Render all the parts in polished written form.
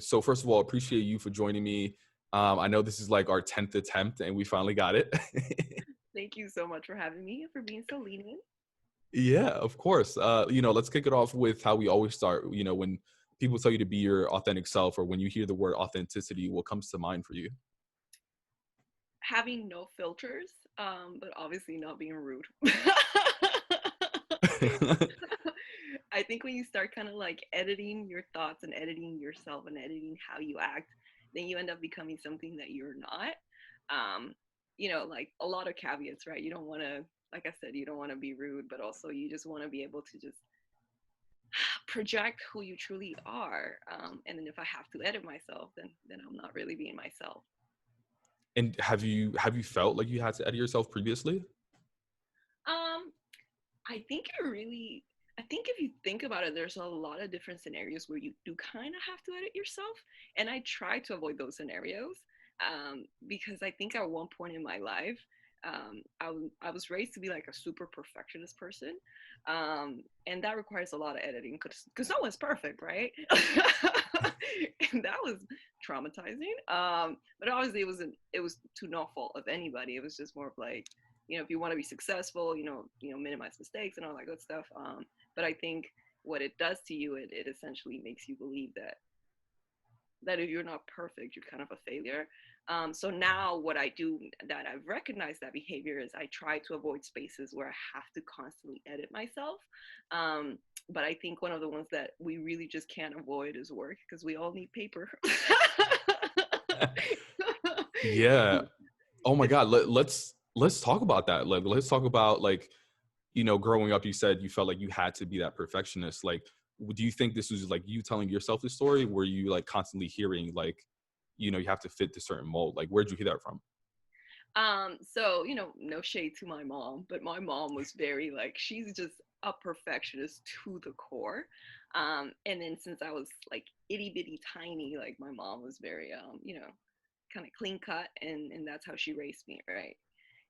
So first of all, appreciate you for joining me. I know this is like our 10th attempt and we finally got it. Thank you so much for having me and for being so lenient. Yeah, of course. Let's kick it off with how we always start. When people tell you to be your authentic self or when you hear the word authenticity, what comes to mind for you? Having no filters, but obviously not being rude. I think when you start kind of like editing your thoughts and editing yourself and editing how you act, then you end up becoming something that you're not. Um, like a lot of caveats, right? You don't want to, like I said, you don't want to be rude, but also you just want to be able to just project who you truly are. And then if I have to edit myself, then I'm not really being myself. And have you felt like you had to edit yourself previously? Um, I think I think if you think about it, there's a lot of different scenarios where you do kind of have to edit yourself. And I try to avoid those scenarios because I think at one point in my life, I was raised to be like a super perfectionist person. And that requires a lot of editing because no one's perfect, right? And that was traumatizing. But obviously it was to no fault of anybody. It was just more of like, if you want to be successful, minimize mistakes and all that good stuff. But I think what it does to you, it essentially makes you believe that if you're not perfect, you're kind of a failure. So now what I do, that I've recognized that behavior, is I try to avoid spaces where I have to constantly edit myself. But I think one of the ones that we really just can't avoid is work, because we all need paper. Yeah. Oh my It's God. Let's talk about that. Let's talk about growing up, you said you felt like you had to be that perfectionist. Like, do you think this was like you telling yourself this story? Were you like constantly hearing like, you have to fit the certain mold? Like, where'd you hear that from? so no shade to my mom, but my mom was very like, she's just a perfectionist to the core. And then since I was like itty bitty tiny, like my mom was very kind of clean cut, and that's how she raised me, right?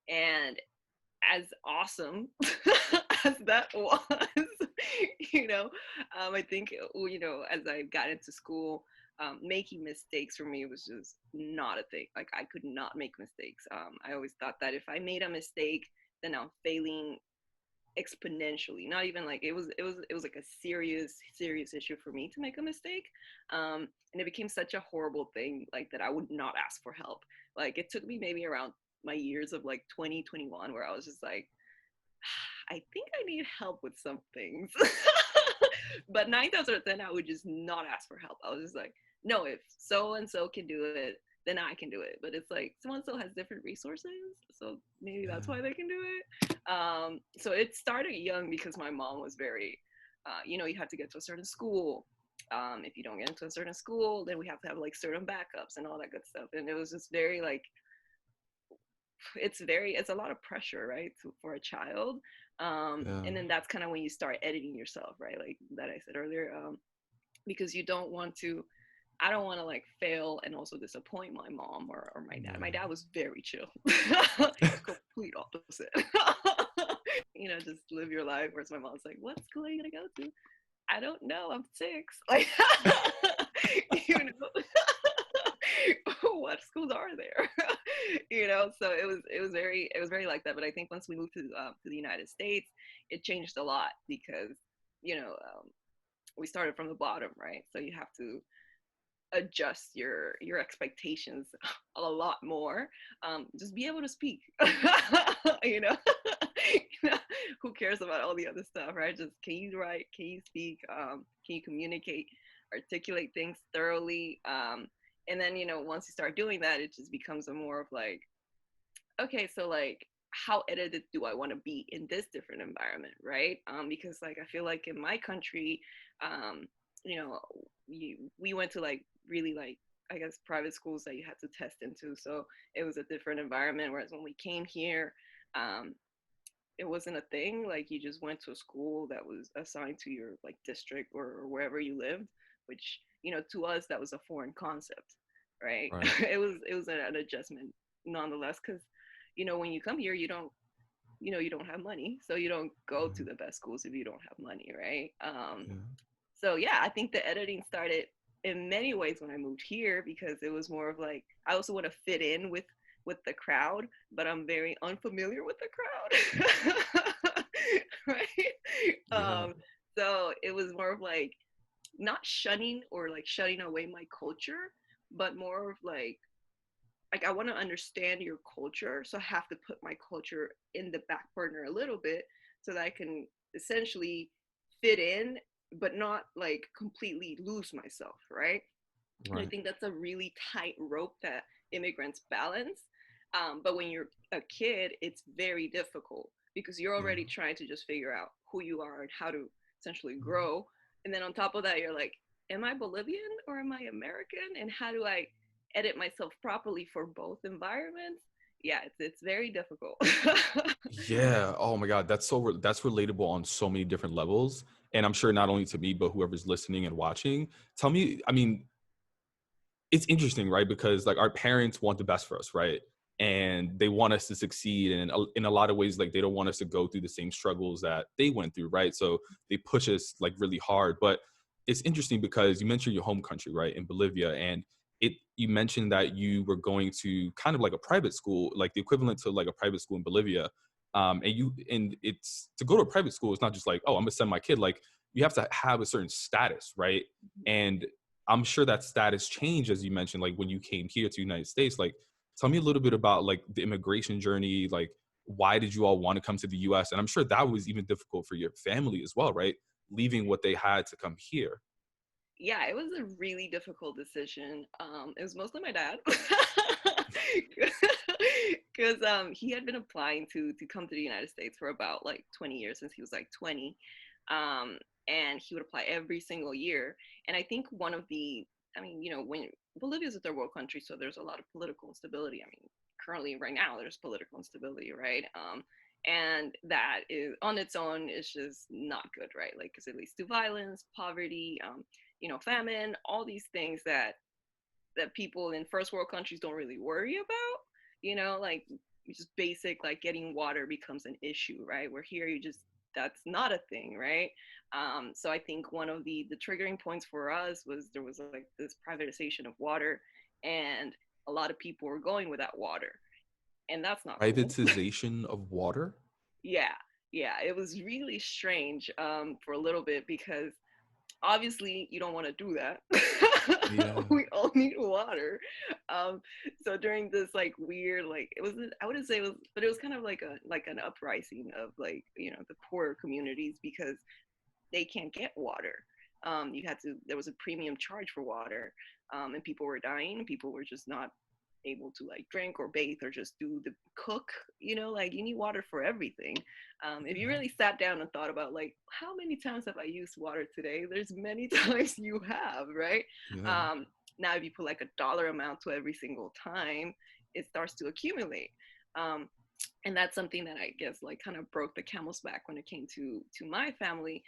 And as awesome as that was, you know, I think, as I got into school, making mistakes for me was just not a thing. Like, I could not make mistakes. I always thought that if I made a mistake, then I'm failing exponentially. Not even like it was like a serious issue for me to make a mistake. And it became such a horrible thing, like, that I would not ask for help. Like, it took me maybe around my years of like 2021 where I was just like, I think I need help with some things. But 9 times out of 10, I would just not ask for help. I was just like, no, if so and so can do it, then I can do it. But it's like, so and so has different resources, so maybe that's why they can do it. So it started young because my mom was very, you have to get to a certain school. If you don't get into a certain school, then we have to have like certain backups and all that good stuff. And it was just very like, it's a lot of pressure, right, for a child. Yeah. And then that's kind of when you start editing yourself, right, like that I said earlier, because you don't want to, I don't want to like fail and also disappoint my mom or my dad. My Yeah. dad was very chill. Complete opposite. Just live your life, whereas my mom's like, what school are you gonna go to? I don't know, I'm 6. Like, you know. What schools are there? So it was very like that. But I think once we moved to the United States, it changed a lot because you know um, we started from the bottom, right? So you have to adjust your expectations a lot more. Just be able to speak. you know who cares about all the other stuff, right? Just, can you write, can you speak, can you communicate, articulate things thoroughly. And then once you start doing that, it just becomes a more of like, okay, so like, how edited do I want to be in this different environment, right? Because like, I feel like in my country, um you know we went to like really like, I guess, private schools that you had to test into, so it was a different environment. Whereas when we came here, um it wasn't a thing. Like, you just went to a school that was assigned to your like district or wherever you lived, which to us, that was a foreign concept, right? Right. It was an adjustment nonetheless, because when you come here, you don't have money, so you don't go to Mhm. the best schools if you don't have money, right? Yeah. So yeah, I think the editing started in many ways when I moved here, because it was more of like, I also want to fit in with the crowd, but I'm very unfamiliar with the crowd. Right? Yeah. So it was more of like not shunning or like shutting away my culture, but more of like I want to understand your culture, so I have to put my culture in the back burner a little bit so that I can essentially fit in, but not like completely lose myself, right? And I Right. think that's a really tight rope that immigrants balance. But when you're a kid, it's very difficult because you're Yeah. already trying to just figure out who you are and how to essentially Mhm. grow. And then on top of that, you're like, am I Bolivian or am I American? And how do I edit myself properly for both environments? Yeah, it's very difficult. Yeah. Oh my God. That's relatable on so many different levels. And I'm sure not only to me, but whoever's listening and watching. Tell me, I mean, it's interesting, right? Because like our parents want the best for us, right? And they want us to succeed. And in a lot of ways, like they don't want us to go through the same struggles that they went through, right? So they push us like really hard. But it's interesting because you mentioned your home country, right? In Bolivia. And you mentioned that you were going to kind of like a private school, like the equivalent to like a private school in Bolivia. And it's to go to a private school, it's not just like, oh, I'm gonna send my kid. Like you have to have a certain status, right? And I'm sure that status changed as you mentioned, like when you came here to the United States. Like, tell me a little bit about like the immigration journey. Like, why did you all want to come to the U.S.? And I'm sure that was even difficult for your family as well, right? Leaving what they had to come here. Yeah, it was a really difficult decision. It was mostly my dad, because he had been applying to come to the United States for about like 20 years since he was like 20, um, and he would apply every single year. And I think one of the, I mean, when Bolivia is a third world country, so there's a lot of political instability. I mean, currently right now there's political instability, right? And that is on its own is just not good, right? Like, because it leads to violence, poverty, famine, all these things that people in first world countries don't really worry about. Like just basic like getting water becomes an issue, right? Where here you just that's not a thing, right? So I think one of the triggering points for us was there was like this privatization of water, and a lot of people were going without water, and that's not cool. Privatization of water. Yeah, yeah, it was really strange for a little bit because obviously you don't want to do that. Yeah. We all need water. um so during this like weird, like it was, I wouldn't say it was, but it was kind of like an uprising of like the poorer communities because they can't get water. You had to, there was a premium charge for water, and people were dying, and people were just not able to like drink or bathe or just do the cook. Like you need water for everything. If you Yeah. really sat down and thought about like how many times have I used water today, there's many times you have, right? Yeah. um, Now if you put like a dollar amount to every single time, it starts to accumulate. um, and that's something that I guess like kind of broke the camel's back when it came to my family.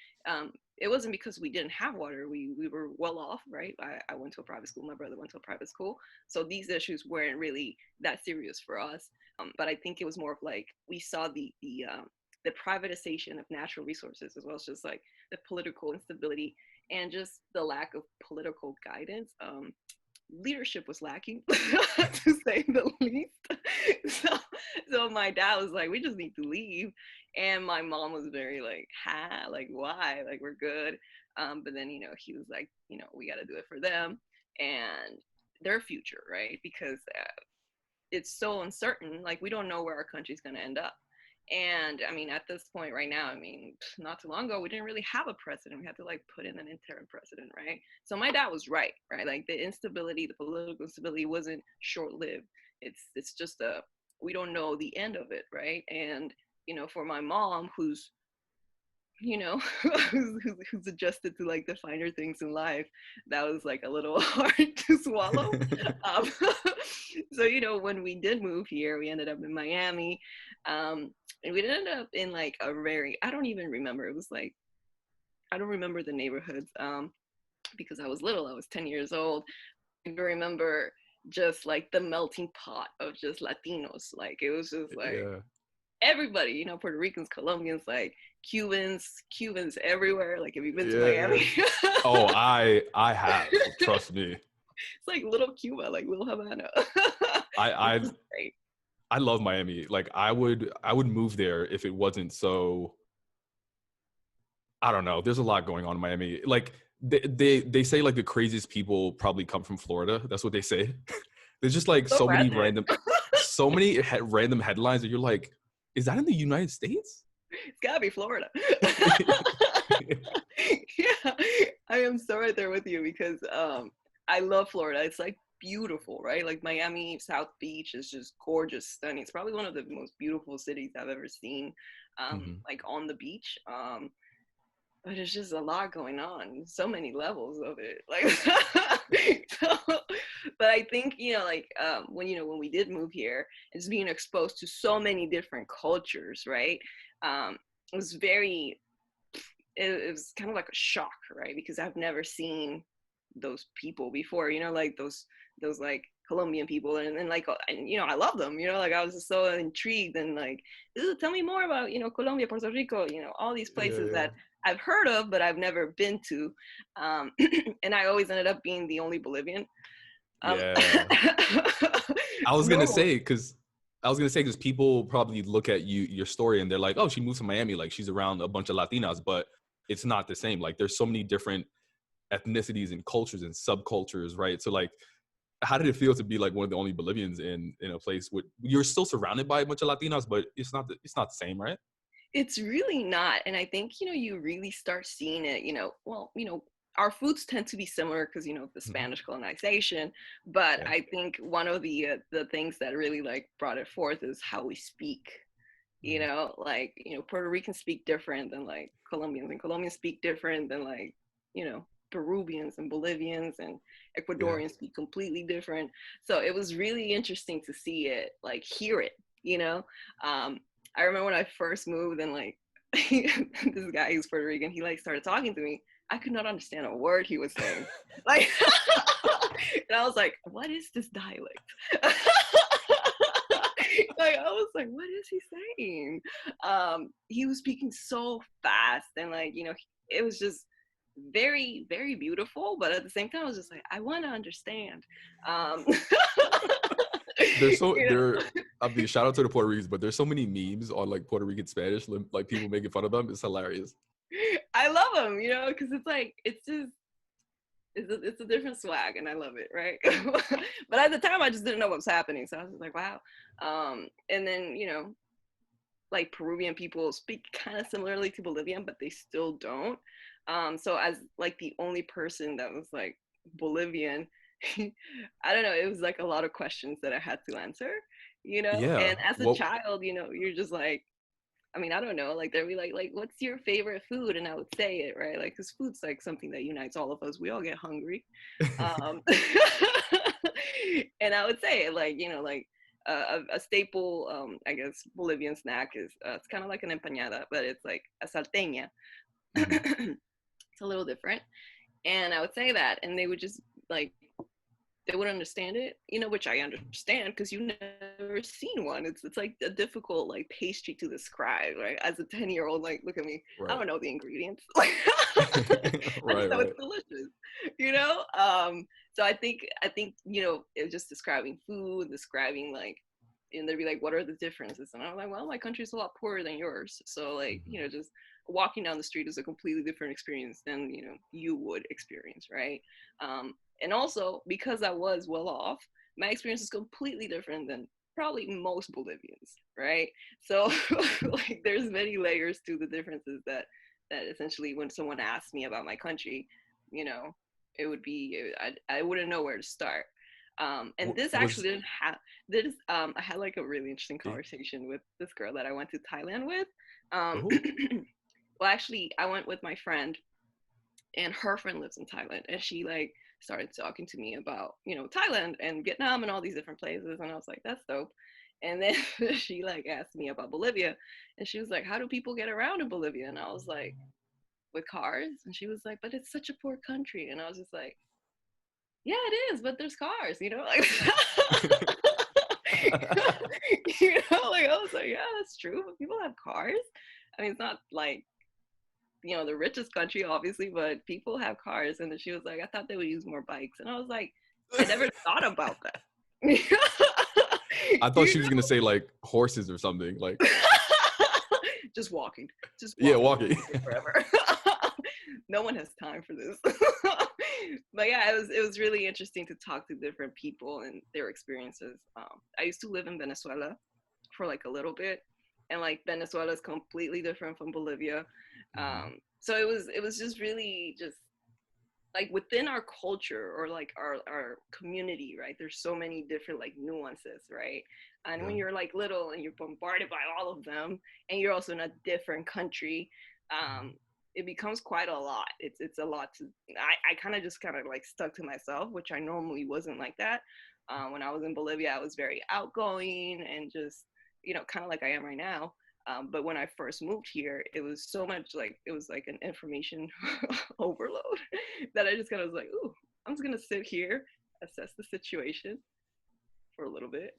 It wasn't because we didn't have water; we were well off, right? I went to a private school. My brother went to a private school, so these issues weren't really that serious for us. But I think it was more of like we saw the privatization of natural resources, as well as just like the political instability and just the lack of political guidance. Leadership was lacking, to say the least. So, so my dad was like, "We just need to leave," and my mom was very like, "Ha, like why? Like we're good." But then he was like, "We got to do it for them and their future, right? Because it's so uncertain. Like we don't know where our country's going to end up." And I mean, at this point right now, I mean, not too long ago, we didn't really have a president. We had to like put in an interim president, right? So my dad was right, right? Like the instability, the political instability wasn't short lived. It's just we don't know the end of it, right? And for my mom, who's who's adjusted to like the finer things in life, that was like a little hard to swallow. um, so when we did move here, we ended up in Miami, and we ended up in like a very, I don't even remember, it was like, I don't remember the neighborhoods, because I was little, I was 10 years old. I remember just like the melting pot of just Latinos. Like it was just like Yeah. everybody, you know, Puerto Ricans, Colombians, like Cubans everywhere. Like, have you been to Yeah. Miami? Oh, I have. Trust me. It's like little Cuba, like little Havana. It's I just great. I love Miami. Like I would move there if it wasn't so, I don't know. There's a lot going on in Miami. Like they say like the craziest people probably come from Florida. That's what they say. There's just like So so many random. random so many random headlines that you're like, is that in the United States? It's gotta be Florida. Yeah, I am so right there with you because I love Florida. It's like beautiful, right? Like Miami South Beach is just gorgeous, stunning. It's probably one of the most beautiful cities I've ever seen, Mhm. like on the beach. But there's just a lot going on, so many levels of it. Like, so, but I think like when we did move here, it's being exposed to so many different cultures, right? It was very it was kind of like a shock, right? Because I've never seen those people before, like those like Colombian people, and like I love them, like I was just so intrigued and like, "Ooh, tell me more about Colombia, Puerto Rico, all these Yeah, places yeah. that I've heard of but I've never been to." And I always ended up being the only Bolivian. um Yeah. I was gonna Normal. say because people probably look at your story and they're like, oh, she moved to Miami, like she's around a bunch of Latinas, but it's not the same. Like there's so many different ethnicities and cultures and subcultures, right? So like, how did it feel to be like one of the only Bolivians in a place with, you're still surrounded by a bunch of Latinas, but it's not the same, right? It's really not. And I think, you really start seeing it, well, our foods tend to be similar because, the Mhm. Spanish colonization. But Yeah. I think one of the things that really like brought it forth is how we speak. Mhm. Like, Puerto Ricans speak different than like Colombians, and Colombians speak different than like, Peruvians and Bolivians and Yeah. Ecuadorians speak completely different. So it was really interesting to see it, like hear it, you know. Um, I remember when I first moved and like this guy who's Puerto Rican, he like started talking to me. I could not understand a word he was saying. Like, and I was like, what is this dialect? Like, I was like, what is he saying? He was speaking so fast and like, it was just very, very beautiful. But at the same time, I was just like, I want to understand. Um, There's so you know, there. I mean, shout out to the Puerto Ricans, but there's so many memes on like Puerto Rican Spanish, like people making fun of them. It's hilarious. I love him, because it's like, it's just, it's a different swag and I love it, right? But at the time, I just didn't know what was happening. So I was just like, wow. And then, like Peruvian people speak kind of similarly to Bolivian, but they still don't. So as like the only person that was like Bolivian, I don't know, it was like a lot of questions that I had to answer, Yeah. and as a Well, child, you're just like, I mean, I don't know, like they'd be like, what's your favorite food? And I would say it, right? Like, cause food's like something that unites all of us. We all get hungry. Um, and I would say it like, like a staple, I guess, Bolivian snack is, it's kind of like an empanada, but it's like a salteña. mhm. It's a little different. And I would say that, and they would just like, they wouldn't understand it, which I understand because you've never seen one. It's like a difficult like pastry to describe, right? As a 10-year-old, like, look at me, I Right. don't know the ingredients. Like, I just Right. know it's Right. delicious, So I think it's just describing food, describing like, and they'd be like, what are the differences? And I'm like, well, my country's a lot poorer than yours, so like, Mhm. just walking down the street is a completely different experience than you would experience, right? And also because I was well off, my experience is completely different than probably most Bolivians, right? So like there's many layers to the differences that essentially when someone asks me about my country, you know, it would be, I wouldn't know where to start. And this actually Was didn't have this. I had like a really interesting conversation with this girl that I went to Thailand with. Um, oh, well, actually, I went with my friend, and her friend lives in Thailand, and she like started talking to me about Thailand and Vietnam and all these different places, and I was like, that's dope. And then she like asked me about Bolivia, and she was like, how do people get around in Bolivia? And I was like, with cars. And she was like, but it's such a poor country. And I was just like, yeah, it is, but there's cars, like You know, like I was like, yeah, that's true. People have cars. I mean, it's not like, you know, the richest country, obviously, but people have cars. And then she was like, I thought they would use more bikes. And I was like, I never thought about that. I thought You she was gonna say like horses or something. Like, know? Just walking, yeah, walking. forever. No one has time for this. But yeah, it was really interesting to talk to different people and their experiences. I used to live in Venezuela for like a little bit, and like Venezuela is completely different from Bolivia. So it was just really just like within our culture or like our community, right? There's so many different like nuances, right? And when Yeah. you're like little and you're bombarded by all of them, and you're also in a different country, it becomes quite a lot. It's a lot to. I kind of like stuck to myself, which I normally wasn't like that. When I was in Bolivia, I was very outgoing and just, you know, kind of like I am right now. But when I first moved here, it was so much like, it was like an information overload that I just kind of was like, ooh, I'm just going to sit here, assess the situation for a little bit.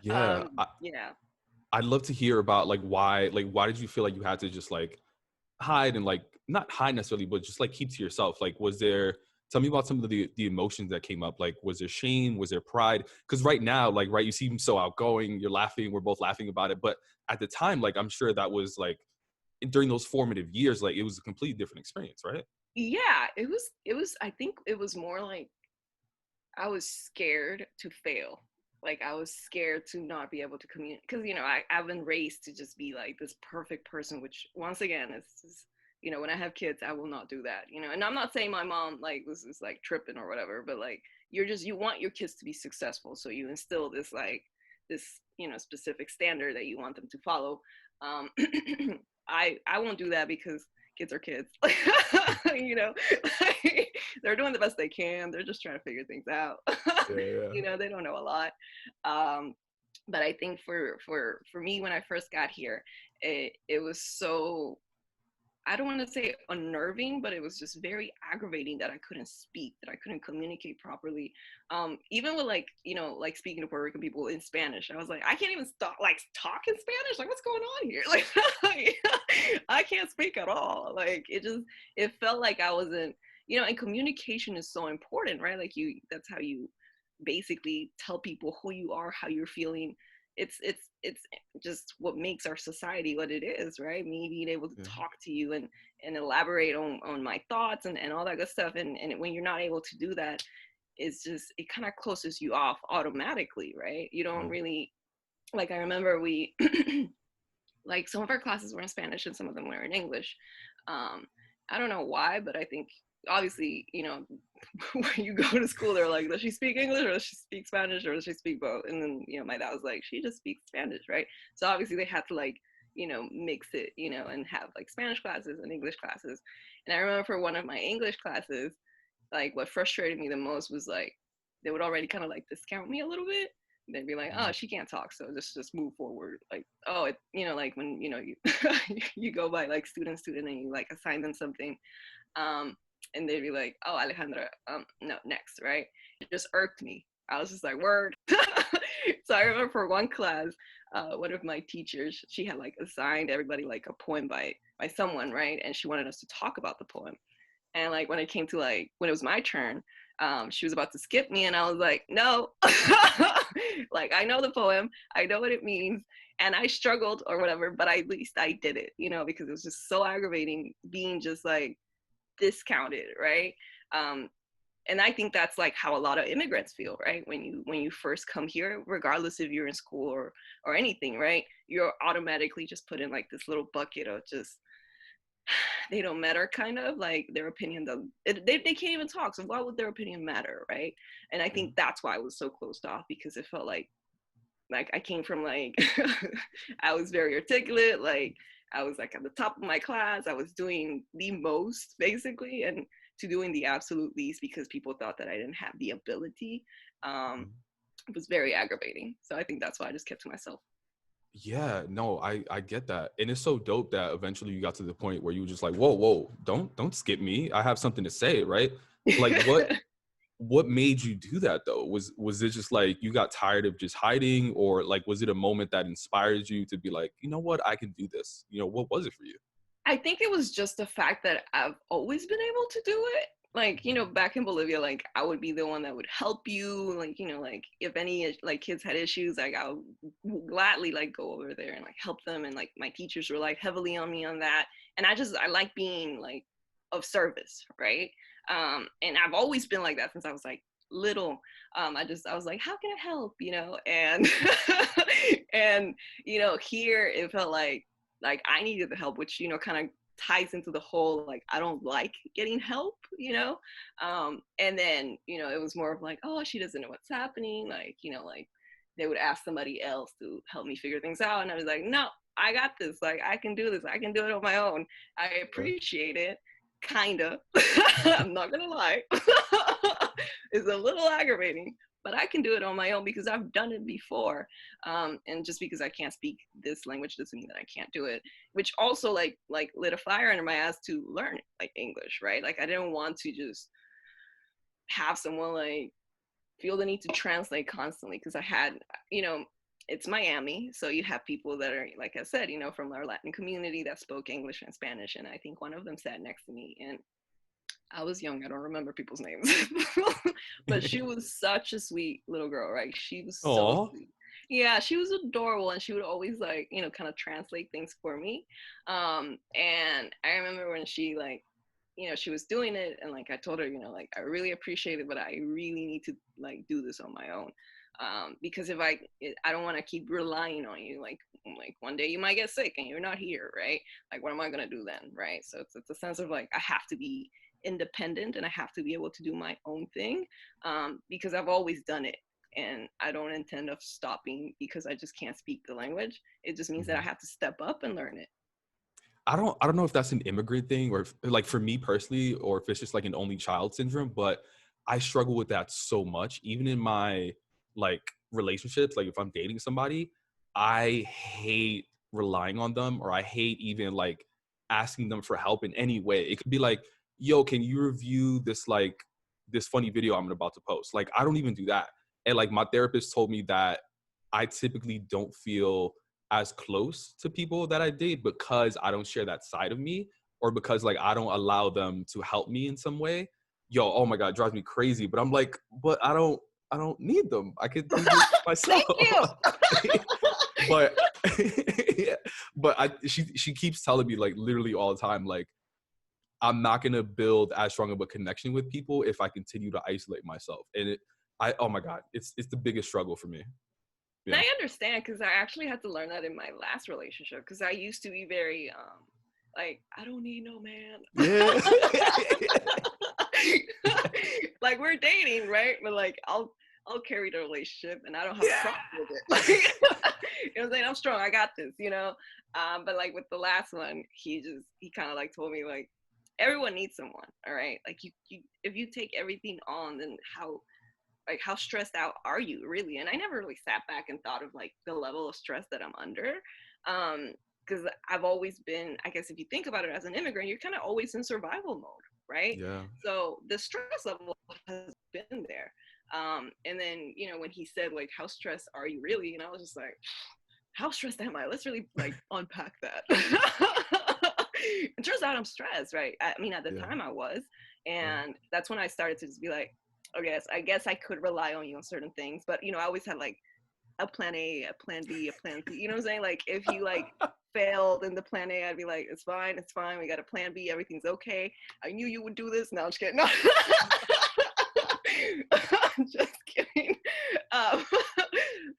Yeah. Yeah. I'd love to hear about why did you feel like you had to just like hide and like not hide necessarily, but just like keep to yourself? Like, was there, tell me about some of the emotions that came up. Like, was there shame? Was there pride? Because right now, like, right, you seem so outgoing, you're laughing, we're both laughing about it. But at the time, like, I'm sure that was like during those formative years, like it was a completely different experience, right? Yeah, I think it was more like I was scared to fail. Like I was scared to not be able to communicate because, you know, I've been raised to just be like this perfect person, which once again is just, you know, when I have kids, I will not do that, you know. And I'm not saying my mom like was just like tripping or whatever, but like you want your kids to be successful, so you instill this like this, you know, specific standard that you want them to follow. Um, I won't do that because kids are kids, you know. They're doing the best they can. They're just trying to figure things out. Yeah, yeah. You know, they don't know a lot. Um, but I think for me when I first got here, it was so, I don't want to say unnerving, but it was just very aggravating that I couldn't speak, that I couldn't communicate properly. Even with like, you know, like speaking to Puerto Rican people in Spanish, I was like, I can't even stop like talk in Spanish. Like, what's going on here? Like, I can't speak at all. Like, it felt like I wasn't, you know, and communication is so important, right? Like that's how you basically tell people who you are, how you're feeling. It's just what makes our society what it is, right? Me being able to Yeah. talk to you and elaborate on my thoughts and all that good stuff. And when you're not able to do that, it's just, it kind of closes you off automatically, right? You don't Yeah. really, like I remember we like some of our classes were in Spanish and some of them were in English. Um, I don't know why, but I think obviously, you know, when you go to school, they're like, does she speak English or does she speak Spanish or does she speak both? And then, you know, my dad was like, she just speaks Spanish, right? So obviously they had to like, you know, mix it, you know, and have like Spanish classes and English classes. And I remember for one of my English classes, like what frustrated me the most was like, they would already kind of like discount me a little bit. They'd be like, oh, she can't talk, so just move forward. Like, oh, you know, like when, you know, you you go by like student and you like assign them something, and they'd be like, oh, Alejandra, no, next, right? It just irked me. I was just like, word. So I remember for one class, one of my teachers, she had like assigned everybody like a poem by someone, right? And she wanted us to talk about the poem. And like when it came to like when it was my turn, she was about to skip me, and I was like, no. Like, I know the poem, I know what it means, and I struggled or whatever, but at least I did it, you know, because it was just so aggravating being just like discounted, right? um and I think that's like how a lot of immigrants feel, right? When you first come here, regardless if you're in school or anything, right, you're automatically just put in like this little bucket of just, they don't matter, kind of like their opinion doesn't, they can't even talk, so why would their opinion matter, right? And I Yeah. think that's why I was so closed off, because it felt like I came from like I was very articulate, like I was like at the top of my class, I was doing the most basically, and to doing the absolute least because people thought that I didn't have the ability. It was very aggravating, so I think that's why I just kept to myself. Yeah, no, I get that. And it's so dope that eventually you got to the point where you were just like, whoa, whoa, don't skip me. I have something to say, right? Like what made you do that though? Was it just like you got tired of just hiding, or like was it a moment that inspired you to be like, you know what, I can do this? You know, what was it for you? I think it was just the fact that I've always been able to do it. Like, back in Bolivia, like I would be the one that would help you. Like, like if any like kids had issues, like I would gladly like go over there and like help them. And like my teachers were like heavily on me on that. And I like being like of service, right? And I've always been like that since I was like little. I was like, how can I help? And and here it felt like I needed the help, which kind of ties into the whole like I don't like getting help, and then it was more of like, oh, she doesn't know what's happening, like like they would ask somebody else to help me figure things out, and I was like, no, I got this, like I can do this, I can do it on my own. I appreciate it, kinda. I'm not gonna lie. It's a little aggravating, but I can do it on my own because I've done it before. And just because I can't speak this language doesn't mean that I can't do it, which also like lit a fire under my ass to learn like English, right? Like I didn't want to just have someone like feel the need to translate constantly, because I had, it's Miami, so you have people that are, like I said, from our Latin community that spoke English and Spanish, and I think one of them sat next to me, and I was young, I don't remember people's names, but she was such a sweet little girl, right? She was so Oh, sweet. Yeah, she was adorable, and she would always like, kind of translate things for me. And I remember when she like, she was doing it, and like I told her, like I really appreciate it, but I really need to like do this on my own. Because if I don't want to keep relying on you. Like one day you might get sick and you're not here, right? Like what am I gonna do then, right? So it's a sense of like I have to be independent and I have to be able to do my own thing, because I've always done it, and I don't intend of stopping because I just can't speak the language. It just means that I have to step up and learn it. I don't know if that's an immigrant thing, or if, like for me personally, or if it's just like an only child syndrome, but I struggle with that so much. Even in my like relationships, like if I'm dating somebody, I hate relying on them, or I hate even like asking them for help in any way. It could be like, yo, can you review this funny video I'm about to post? Like I don't even do that. And like my therapist told me that I typically don't feel as close to people that I date because I don't share that side of me, or because like I don't allow them to help me in some way. Yo, oh my God, it drives me crazy. But I'm like, but I don't need them. I could do this myself. Thank you. But yeah, but she keeps telling me like literally all the time, like I'm not gonna build as strong of a connection with people if I continue to isolate myself. And oh my God, it's the biggest struggle for me. And Yeah. I understand, because I actually had to learn that in my last relationship, because I used to be very like I don't need no man. Yeah. Like we're dating, right? But like I'll carry the relationship and I don't have a problem with it. Like, you know what I'm saying? I'm strong. I got this, But like with the last one, he kind of like told me like everyone needs someone, all right? Like you if you take everything on, then how stressed out are you really? And I never really sat back and thought of like the level of stress that I'm under. Because I've always been, I guess if you think about it as an immigrant, you're kind of always in survival mode, right? Yeah. So the stress level has been there. And then, when he said like, how stressed are you really? And I was just like, how stressed am I? Let's really like unpack that. It turns out I'm stressed, right? I mean, at the time I was, and that's when I started to just be like, I guess I could rely on you on certain things, but I always had like a plan A, a plan B, a plan C. You know what I'm saying? Like if you like failed in the plan A, I'd be like, it's fine. We got a plan B. Everything's okay. I knew you would do this. No, I'm just kidding. No. I'm just kidding.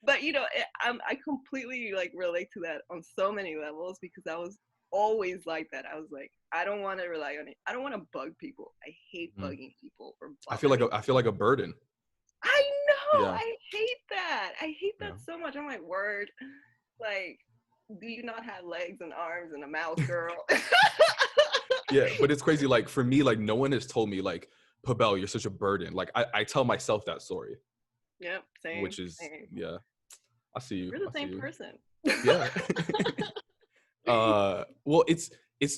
But I completely like relate to that on so many levels, because I was always like that. I was like, I don't want to rely on it. I don't want to bug people. I hate bugging people or I feel like a burden. I know. Yeah. I hate that. I hate that Yeah. so much. I'm like, word. Like, do you not have legs and arms and a mouth, girl? Yeah, but it's crazy. Like for me, like no one has told me like, Pabel, you're such a burden. Like I tell myself that story. Yep, same. Which is same. yeah. I see you. We're the same person. Yeah. Well, it's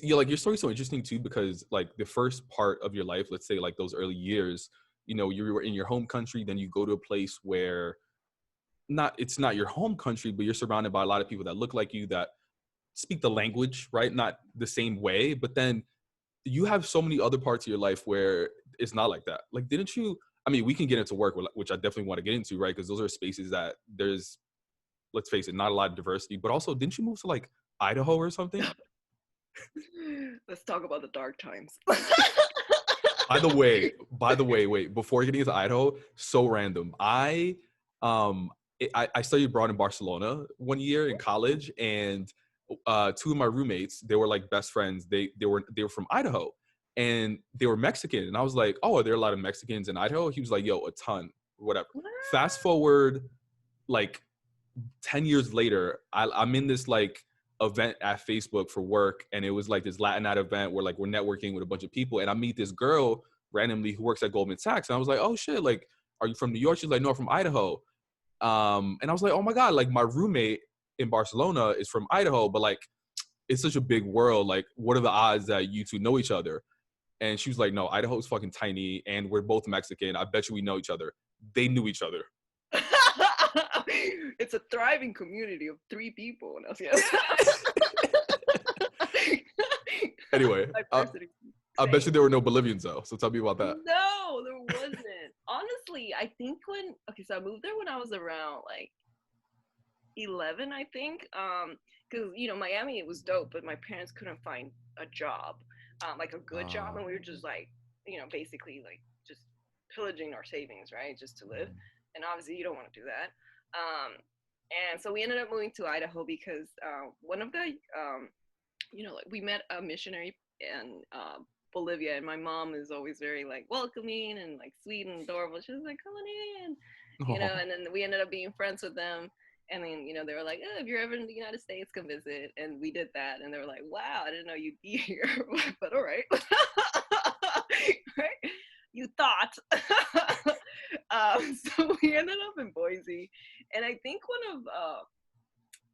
like your story's so interesting too, because like the first part of your life, let's say like those early years, you know, you were in your home country, then you go to a place where it's not your home country, but you're surrounded by a lot of people that look like you, that speak the language, right? Not the same way, but then you have so many other parts of your life where it's not like that. Like, didn't you, I mean, we can get into work, which I definitely want to get into, right? Because those are spaces that there's, let's face it, not a lot of diversity, but also didn't you move to like Idaho or something? Let's talk about the dark times. By the way, wait, before getting into Idaho, so random. I studied abroad in Barcelona one year in college, and two of my roommates, they were like best friends. They were from Idaho, and they were Mexican. And I was like, oh, are there a lot of Mexicans in Idaho? He was like, yo, a ton, whatever. Fast forward like 10 years later, I'm in this like event at Facebook for work, and it was like this Latin night event where like we're networking with a bunch of people, and I meet this girl randomly who works at Goldman Sachs, and I was like, oh shit, like, are you from New York? She's like, no, I'm from Idaho. And I was like, oh my god, like my roommate in Barcelona is from Idaho, but like it's such a big world, like what are the odds that you two know each other? And she was like, no, Idaho is fucking tiny, and we're both Mexican, I bet you we know each other. They knew each other. It's a thriving community of 3 people. Anyway, I bet you there were no Bolivians though. So tell me about that. No, there wasn't. Honestly, I think so I moved there when I was around like 11, I think. Because you know, Miami, it was dope, but my parents couldn't find a job, like a good job, and we were just like, you know, basically like just pillaging our savings, right, just to live. And obviously, you don't want to do that. And so we ended up moving to Idaho because one of the, you know, like we met a missionary in Bolivia, and my mom is always very like welcoming and like sweet and adorable. She was like, come on in, you know, and then we ended up being friends with them. And then, you know, they were like, oh, if you're ever in the United States, come visit. And we did that. And they were like, wow, I didn't know you'd be here. But all right. Right? You thought. So we ended up in Boise. And I think one of,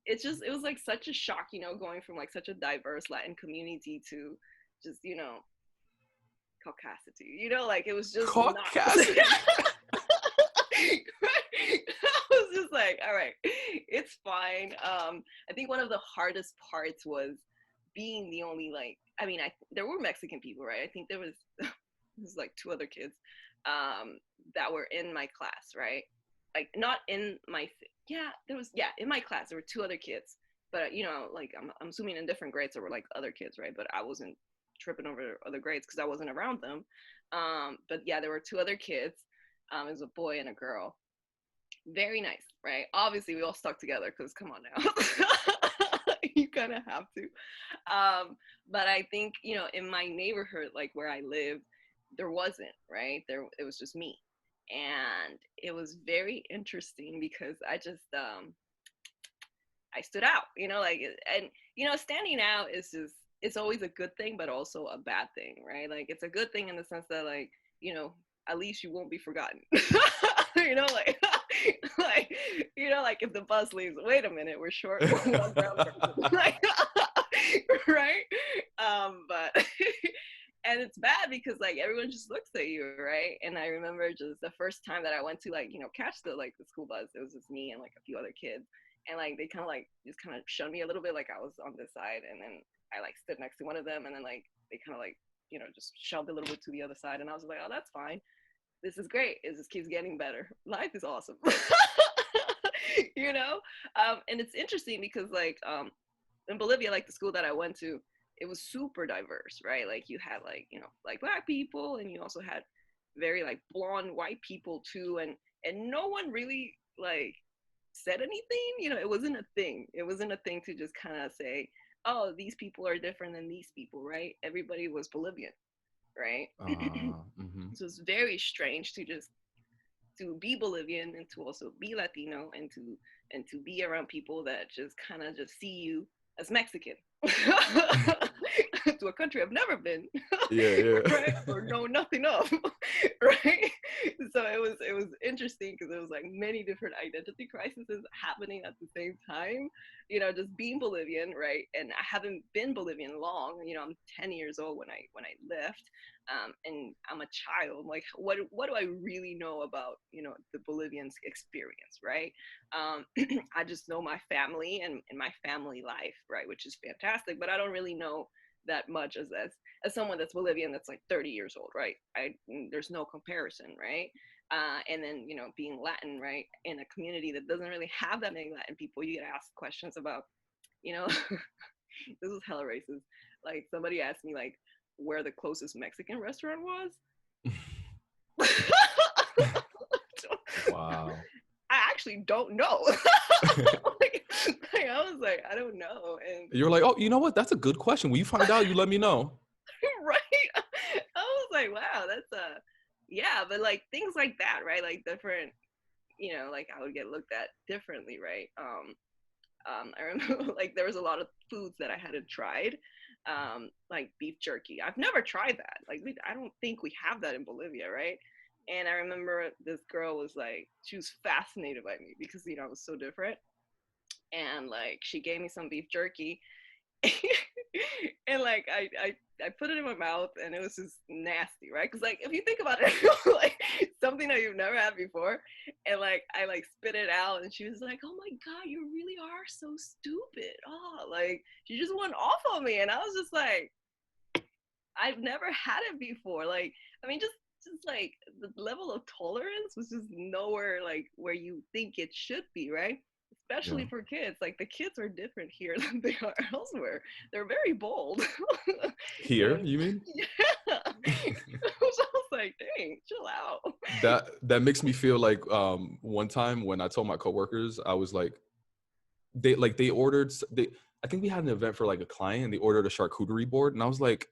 it was like such a shock, you know, going from like such a diverse Latin community to just, you know, caucasity, you know, like it was just caucasity. I was just like, all right, it's fine. I think one of the hardest parts was being the only, like, I mean, there were Mexican people, right? I think there was like 2 other kids that were in my class, right? Like not in my, in my class, there were 2 other kids, but you know, like I'm assuming in different grades there were like other kids, right? But I wasn't tripping over other grades because I wasn't around them. But yeah, there were 2 other kids. It was a boy and a girl. Very nice, right? Obviously, we all stuck together because come on now, you kind of have to. But I think, you know, in my neighborhood, like where I lived, there wasn't, right? It was just me, and it was very interesting because I just I stood out, you know, like, and you know, standing out is just, it's always a good thing, but also a bad thing, right? Like it's a good thing in the sense that, like, you know, at least you won't be forgotten. You know, like, like, you know, like if the bus leaves, wait a minute, we're short one brown person, like, right? But and it's bad because like everyone just looks at you, right? And I remember just the first time that I went to like, you know, catch the school bus, it was just me and like a few other kids, and like they kind of like just kind of shunned me a little bit, like I was on this side, and then I like stood next to one of them, and then like they kind of like, you know, just shoved a little bit to the other side, and I was like, oh, that's fine. This is great. It just keeps getting better. Life is awesome. You know? And it's interesting because like in Bolivia, like the school that I went to, it was super diverse, right? Like you had like, you know, like Black people, and you also had very like blonde white people too, and no one really like said anything, you know. It wasn't a thing. It wasn't a thing to just kind of say, oh, these people are different than these people, right? Everybody was Bolivian, right? So it's very strange to be Bolivian and to also be Latino and to be around people that just kind of just see you as Mexican. to a country I've never been, Yeah, yeah. right, or know nothing of, right? So it was interesting because it was like many different identity crises happening at the same time. You know, just being Bolivian, right? And I haven't been Bolivian long. You know, I'm 10 years old when I left, and I'm a child. Like, what do I really know about, you know, the Bolivian experience, right? I just know my family and my family life, right, which is fantastic. But I don't really know that much as someone that's Bolivian that's like 30 years old, right? There's no comparison, right? And then, you know, being Latin, right, in a community that doesn't really have that many Latin people, you get asked questions about, you know, this is hella racist. Like somebody asked me like where the closest Mexican restaurant was. Wow. I actually don't know. like, I was like, I don't know. And You're like, oh, you know what? That's a good question. When you find out, you let me know. right. I was like, wow, that's yeah, but like things like that, right? Like different, you know, like I would get looked at differently, right? I remember like there was a lot of foods that I hadn't tried, like beef jerky. I've never tried that. Like I don't think we have that in Bolivia, right? And I remember this girl was like, she was fascinated by me because, you know, I was so different. And like she gave me some beef jerky, and like I put it in my mouth and it was just nasty, right? Because like if you think about it, like something that you've never had before, and like I like spit it out, and she was like, "Oh my god, you really are so stupid!" Oh, like she just went off on me, and I was just like, I've never had it before. Like I mean, just like the level of tolerance was just nowhere like where you think it should be, right? Yeah. Especially for kids. Like the kids are different here than they are elsewhere. They're very bold. Here, And you mean? yeah. So I was like, dang, chill out. That makes me feel like one time when I told my coworkers, I was like, they ordered they I think we had an event for like a client and they ordered a charcuterie board, and I was like,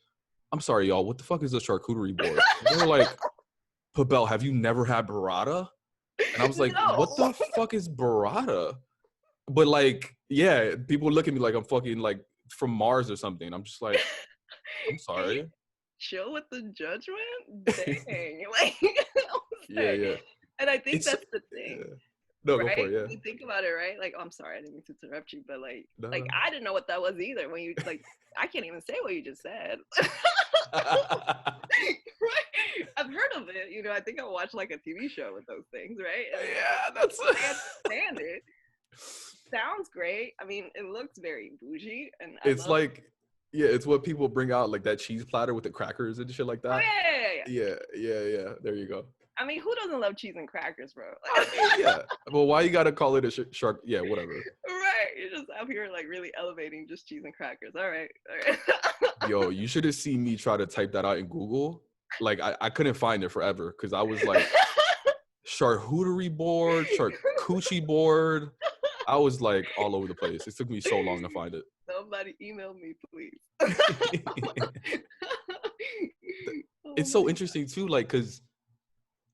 I'm sorry, y'all, what the fuck is a charcuterie board? And they were like, Pabel, have you never had burrata? And I was like, what No. the fuck is burrata? But like, yeah, people look at me like I'm fucking like from Mars or something. I'm just like, I'm Can you sorry. chill with the judgment? Dang. Like, I was Yeah, like, yeah. and I think It's that's the thing. yeah. No, go for Right? it. When you think about it, right? Like, oh, I'm sorry, I didn't mean to interrupt you, but Yeah. like No, I didn't know what that was either. When you like, I can't even say what you just said. no. Right? I've heard of it. You know, I think I watched like a TV show with those things, right? And Yeah, that's I understand it. Sounds great. I mean, it looks very bougie, and I it's love. like, yeah, it's what people bring out, like that cheese platter with the crackers and shit like Oh that. yeah, yeah, yeah, yeah. Yeah, yeah, yeah. There you go. I mean, who doesn't love cheese and crackers, bro? I mean, yeah. Well, why you gotta call it a shark? Yeah, whatever. Right? You're just out here like really elevating just cheese and crackers. All right, all right. Yo, you should have seen me try to type that out in Google. Like, I couldn't find it forever because I was like, charcuterie board, charcuterie board. I was like all over the place. It took me so long to find it. Somebody email me, please. Oh It's so my interesting too, like, because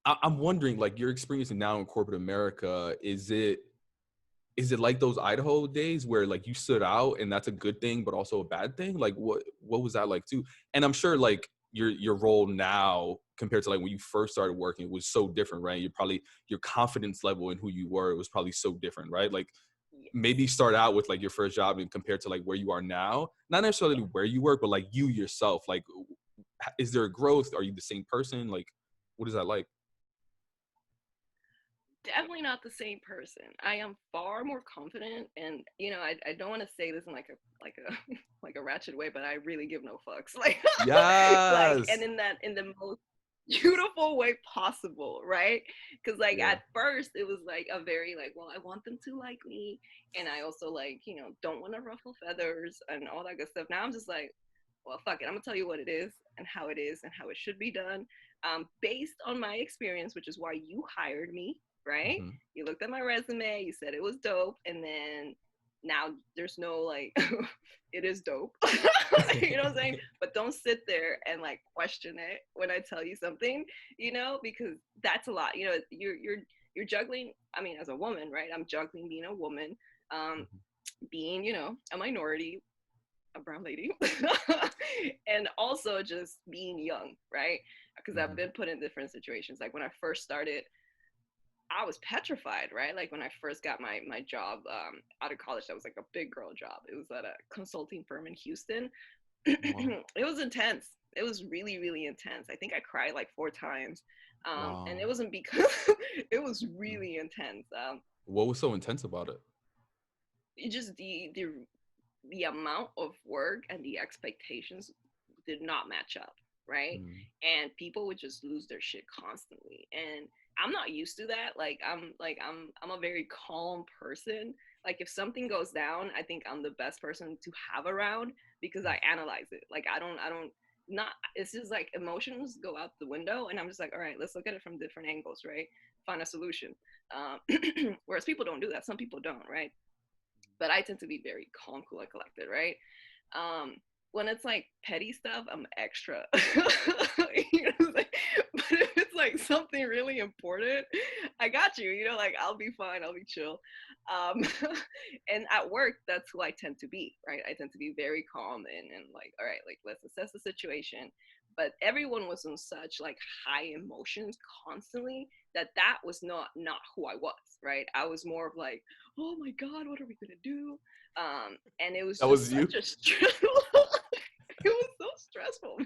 I'm wondering, like, your experience now in corporate America, is it like those Idaho days where like you stood out and that's a good thing, but also a bad thing? Like what was that like too? And I'm sure like your role now compared to like when you first started working was so different, right? You're probably your confidence level in who you were was probably so different, right? Like God. maybe start out with like your first job and compared to like where you are now, not necessarily where you work, but like you yourself. Like, is there a growth? Are you the same person? Like, what is that like? Definitely not the same person. I am far more confident, and you know, I don't want to say this in like a like a ratchet way, but I really give no fucks. Like like, and Yes. in the most beautiful way possible, right? Because like Yeah. at first it was like a very like, well, I want them to like me, and I also like, you know, don't want to ruffle feathers and all that good stuff. Now I'm just like, well, fuck it, I'm gonna tell you what it is and how it is and how it should be done, based on my experience, which is why you hired me, right? Hmm. You looked at my resume, you said it was dope, and then now there's no like, it is dope. You know what I'm saying? But don't sit there and like question it when I tell you something, you know, because that's a lot. You know, you're juggling. I mean, as a woman, right? I'm juggling being a woman, um, being, you know, a minority, a brown lady, and also just being young, right? Because I've been put in different situations. Like when I first started, I was petrified, right? Like when I first got my job out of college, that was like a big girl job. It was at a consulting firm in Houston. Wow. It was intense. It was really, really intense. I think I cried like 4 times. And it Wow. wasn't because it was Mm. really intense. What was so intense about it? It just the amount of work and the expectations did not match up, right? Mm. And people would just lose their shit constantly, and I'm not used to that. I'm a very calm person. Like if something goes down, I think I'm the best person to have around because I analyze it. Like I don't not it's just like emotions go out the window, and I'm just like, all right, let's look at it from different angles, right? Find a solution. Whereas people don't do that. Some people don't, right? But I tend to be very calm, cool, and collected, right? Um, when it's like petty stuff, I'm extra. You know, like, but if it's like something really important, I got you. You know, like I'll be fine, I'll be chill. Um, and at work, that's who I tend to be, right? I tend to be very calm and like, all right, like let's assess the situation. But everyone was on such like high emotions constantly that was not who I was, right? I was more of like, oh my god, what are we gonna do? And it was That just was you? such a stressful. It was so stressful.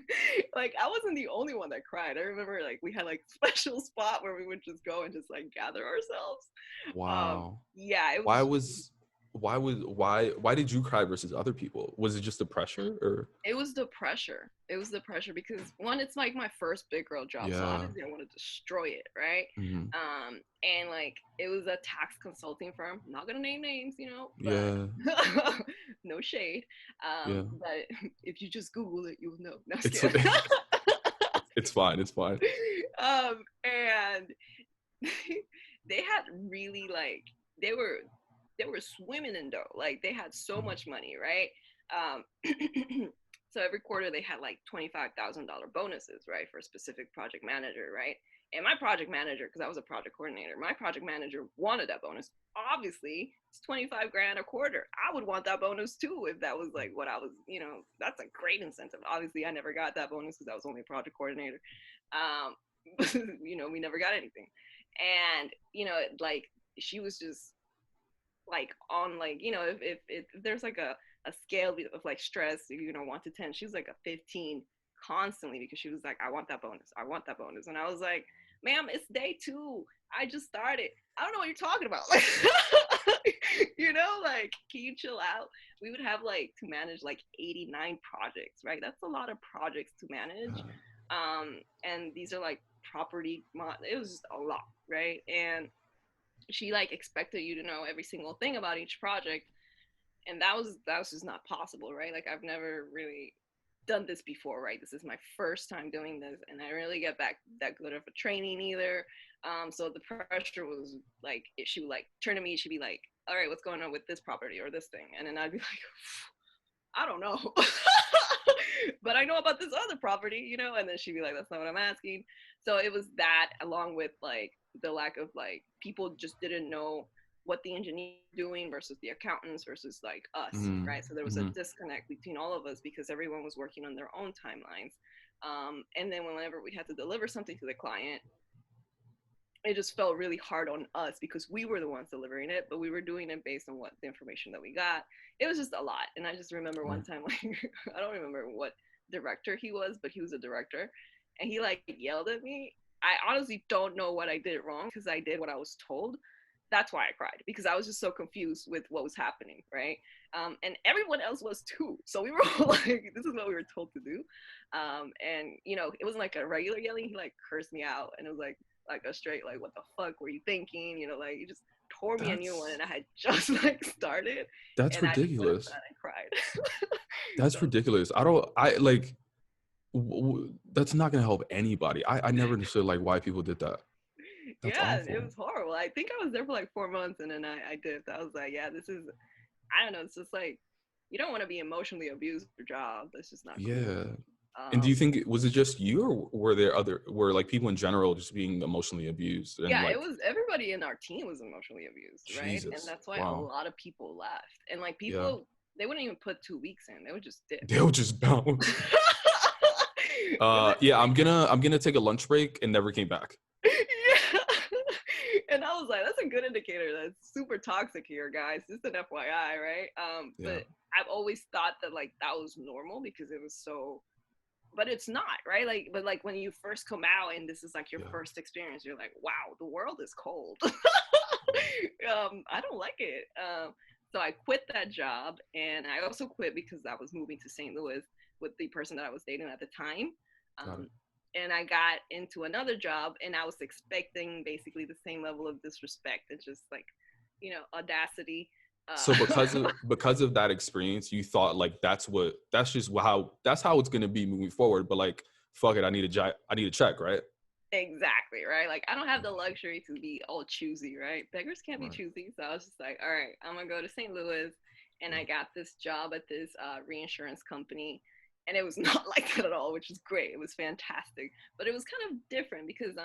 Like I wasn't the only one that cried. I remember like we had like special spot where we would just go and just like gather ourselves. Wow. Yeah, it Why was was why did you cry versus other people? Was it just the pressure or it was the pressure. It was the pressure because one, it's like my first big girl job, so yeah. obviously I want to destroy it, right? Hmm. And like it was a tax consulting firm. I'm not gonna name names, you know, but Yeah. no shade. Yeah. But if you just Google it, you'll know. No, I'm just It's kidding. it's fine. It's fine. And they had really like they were they were swimming in dough. Like they had so Mm. much money, right? Um, so every quarter they had like $25,000 bonuses, right, for a specific project manager, right? And my project manager, because I was a project coordinator, my project manager wanted that bonus. Obviously, it's 25 grand a quarter. I would want that bonus too if that was like what I was, you know, that's a great incentive. Obviously, I never got that bonus because I was only a project coordinator. Um, you know, we never got anything. And, you know, like she was just like on like, you know, if there's like a scale of like stress, you know, 1 to 10, she was like a 15 constantly because she was like, I want that bonus. I want that bonus. And I was like, ma'am, it's day 2. I just started. I don't know what you're talking about. Like, you know, like, can you chill out? We would have like to manage like 89 projects, right? That's a lot of projects to manage. And these are like it was just a lot, right? And she like expected you to know every single thing about each project, and that was just not possible, right? Like I've never really done this before, right? This is my first time doing this, and I didn't really get back that good of a training either. So the pressure was like, she would like turn to me, she'd be like, all right, what's going on with this property or this thing? And then I'd be like, I don't know. But I know about this other property, you know? And then she'd be like, that's not what I'm asking. So it was that, along with like the lack of like, people just didn't know what the engineer doing versus the accountants versus like us, Mm-hmm. right? So there was a Mm-hmm. disconnect between all of us because everyone was working on their own timelines. And then whenever we had to deliver something to the client, it just felt really hard on us because we were the ones delivering it, but we were doing it based on what the information that we got. It was just a lot. And I just remember one Right. time, like, I don't remember what director he was, but he was a director, and he like yelled at me. I honestly don't know what I did wrong because I did what I was told. That's why I cried, because I was just so confused with what was happening, right? And everyone else was too. So we were all like, this is what we were told to do. And you know, it wasn't like a regular yelling. He like cursed me out, and it was like a straight like, what the fuck were you thinking? You know, like you just tore me a new one, That's and I had just like started, that's and I just went ridiculous. outside and cried. That's So ridiculous. I like that's not gonna help anybody. I never understood like why people did that. That's yeah, it awful. was horrible. I think I was there for like 4 months, and then I dipped. I was like, yeah, this is, I don't know. It's just like, you don't want to be emotionally abused for your job. That's just not cool. Yeah. And do you Um, think was it just you, or were like people in general just being emotionally abused and yeah, it like was, everybody in our team was emotionally abused, right? And Jesus? that's why a Wow. lot of people left. And like Yeah. people They wouldn't even put 2 weeks in. They would just dip. They'll just bounce. Yeah, I'm gonna take a lunch break and never came back. Yeah. And I was like, that's a good indicator that's super toxic here, guys. Just an FYI, right? Yeah. But I've always thought that like that was normal because it was so, but it's not, right? Like, but like when you first come out and this is like your first experience, you're like, wow, the world is cold. I don't like it. So I quit that job, and I also quit because I was moving to St. Louis with the person that I was dating at the time. And I got into another job, and I was expecting basically the same level of disrespect and just like, audacity. So because of that experience, you thought like that's how it's gonna be moving forward. But like, fuck it, I need a check, right? Exactly, right? Like I don't have the luxury to be all choosy, right? Beggars can't be choosy. So I was just like, all right, I'm gonna go to St. Louis, and I got this job at this reinsurance company, and it was not like that at all, which is great. It was fantastic, but it was kind of different because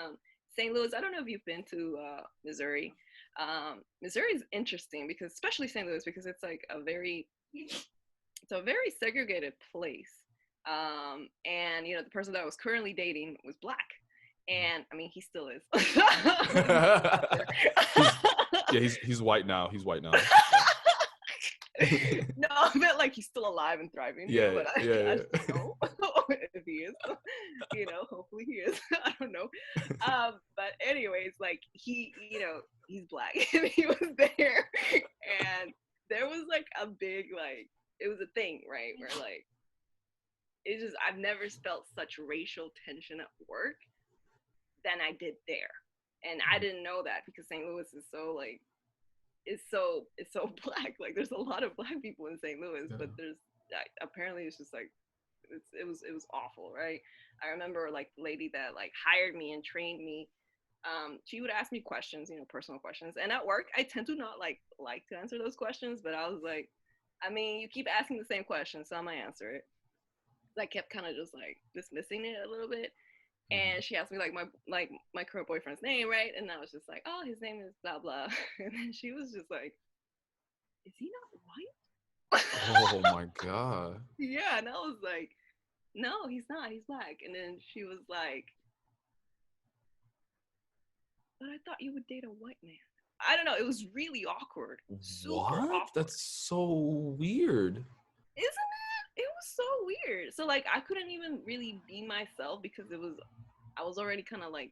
St. Louis. I don't know if you've been to Missouri. Missouri is interesting because, especially St. Louis, because it's a very segregated place. And the person that I was currently dating was Black. And I mean, he still is. He's white now. He's white now. No, I meant like he's still alive and thriving. Yeah, I just don't know if he is. Hopefully he is. I don't know. But anyways, like he's Black and he was there, and there was like a big it was a thing, right? Where like I've never felt such racial tension at work than I did there. And I didn't know that because St. Louis is so like it's so Black. Like there's a lot of Black people in St. Louis, but there's apparently it's just like it was awful, right? I remember like the lady that like hired me and trained me. She would ask me questions, personal questions, and at work I tend to not like to answer those questions, but I was like, I mean, you keep asking the same question, so I'm gonna answer it. I kept kind of just like dismissing it a little bit. And she asked me like my current boyfriend's name, right? And I was just like, oh, his name is blah blah. And then she was just like, is he not white? Oh my God. Yeah, and I was like, no, he's not. He's Black. And then she was like, but I thought you would date a white man. I don't know. It was really awkward. Super awkward. That's so weird. Isn't it? It was so weird. So like I couldn't even really be myself because I was already kind of like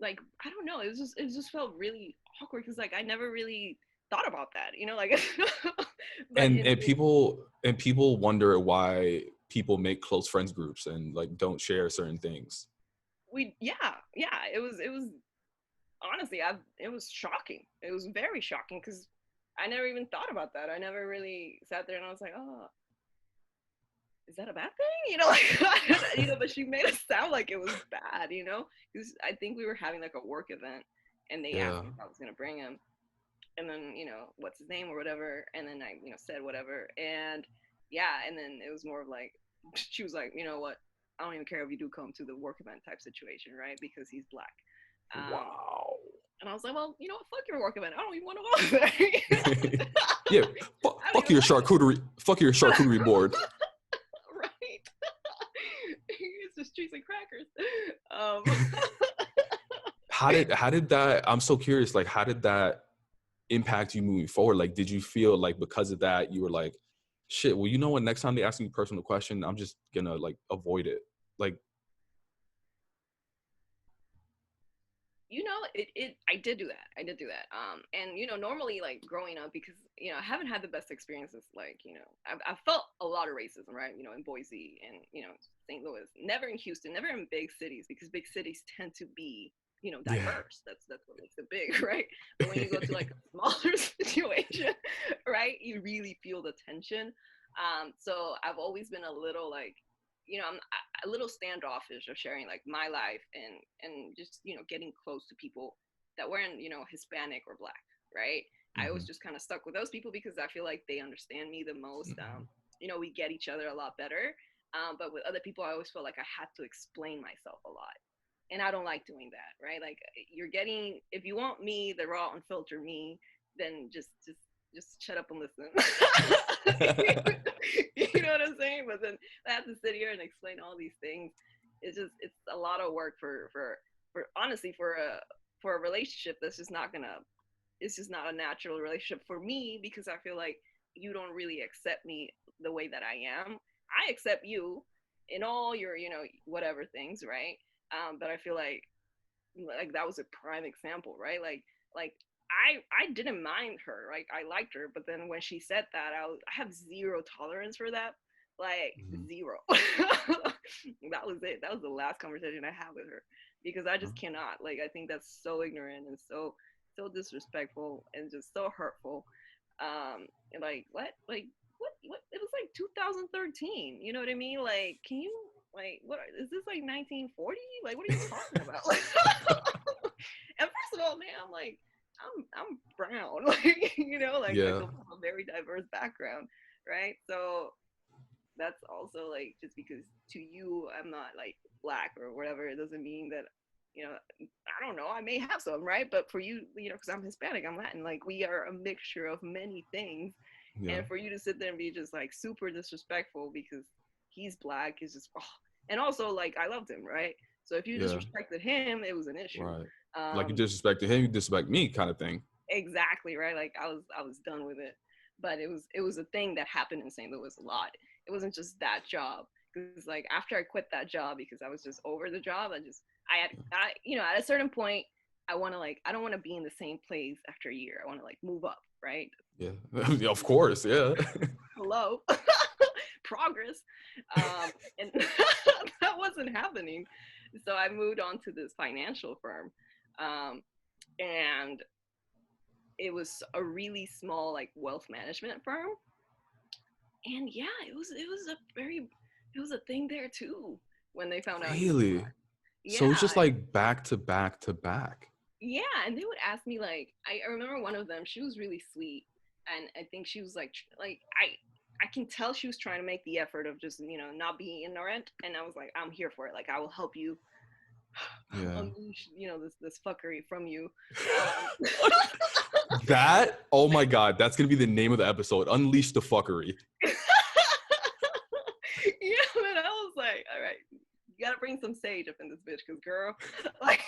I don't know. It just felt really awkward because like I never really thought about that, like. and people wonder why people make close friends groups and like don't share certain things. It was honestly, it was shocking. It was very shocking because I never even thought about that. I never really sat there and I was like, oh, is that a bad thing? But she made it sound like it was bad, because I think we were having like a work event and they asked me if I was going to bring him, and then, what's his name or whatever. And then I, said whatever. And and then it was more of like, she was like, you know what? I don't even care if you do come to the work event type situation, right? Because he's Black. Wow. And I was like, well, you know what? Fuck your work event. I don't even want to go there. Yeah. Fuck your charcuterie board. Right. It's just cheese and crackers. How did that? I'm so curious. Like, how did that impact you moving forward? Like, did you feel like because of that you were like, shit, well, you know what? Next time they ask me a personal question, I'm just gonna like avoid it. Like, I did do that. And normally like growing up, because I haven't had the best experiences. Like I've felt a lot of racism, right? In Boise and St. Louis. Never in Houston. Never in big cities, because big cities tend to be diverse. That's what makes it big, right? But when you go to like a smaller situation, right, you really feel the tension. So I've always been a little like, I'm a little standoffish of sharing like my life and just getting close to people that weren't Hispanic or Black, right? I was just kind of stuck with those people because I feel like they understand me the most. We get each other a lot better. But with other people, I always felt like I had to explain myself a lot. And I don't like doing that, right? Like if you want me, the raw, unfiltered me, then just just shut up and listen. You know what I'm saying? But then I have to sit here and explain all these things. It's a lot of work for honestly for a relationship that's just not gonna, it's just not a natural relationship for me, because I feel like you don't really accept me the way that I am. I accept you in all your, you know, whatever things, right? But I feel like that was a prime example, right? Like I didn't mind her, like I liked her, but then when she said that, I have zero tolerance for that, like Mhm. zero. That was it. That was the last conversation I had with her, because I just cannot. Like I think that's so ignorant and so disrespectful and just so hurtful. And like what? It was like 2013. You know what I mean? Like, can you like what is this like 1940? Like, what are you talking about? And first of all, man, I'm like, I'm brown, like you know, like I Yeah. come from a very diverse background, right? So that's also like, just because to you I'm not like black or whatever, it doesn't mean that, you know, I don't know, I may have some, right? But for you, you know, because I'm Hispanic, I'm Latin, like we are a mixture of many things. Yeah. And for you to sit there and be just like super disrespectful because he's black is just, oh. And also like I loved him, right? So if you Yeah. disrespected him, it was an issue. Right. Like you um disrespected him, you disrespect me, kind of thing. exactly, right? Like I was done with it. But it was a thing that happened in St. Louis a lot. It wasn't just that job, because like after I quit that job because I was just over the job, I you know, at a certain point I want to like, I don't want to be in the same place after a year. I want to like move up, right? Yeah. Yeah, of course. Yeah. Hello. Progress. And that wasn't happening. So I moved on to this financial firm. And it was a really small like wealth management firm. And yeah, it was a very, it was a thing there too when they found out he was Really? black. So it's Yeah. just like back to back to back. Yeah, and they would ask me like, I remember one of them, she was really sweet, and I think she was like I can tell she was trying to make the effort of just, you know, not being ignorant, and I was like, I'm here for it, like I will help you Yeah. unleash, you know, this fuckery from you. um That, oh my God, that's gonna be the name of the episode. Unleash the fuckery. Yeah, man, I was like, all right, you gotta bring some sage up in this bitch, because girl, like,